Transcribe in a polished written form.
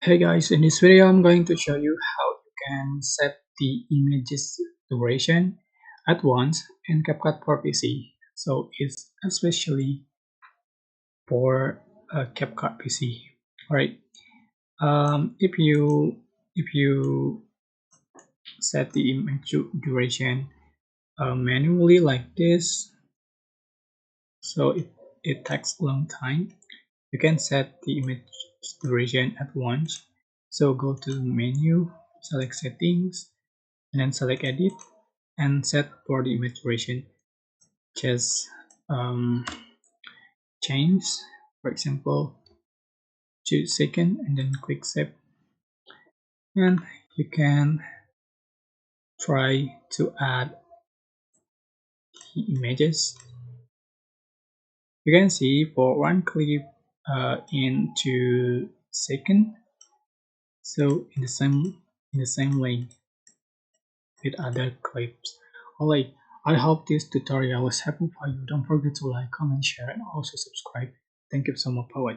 Hey guys, in this video I'm going to show you how you can set the images duration at once in CapCut for PC. So it's especially for a CapCut PC. Alright, if you set the image duration manually like this, so it takes a long time. You can set the image duration at once. So go to the menu, select settings, and then select edit and set for the image duration. Just um, change, for example, 2 seconds, and then click save. And you can try to add the images. You can see for one clip in 2 seconds. So in the same way with other clips. Alright, I hope this tutorial was helpful for you. Don't forget to like, comment, share, and also subscribe. Thank you so much for watching.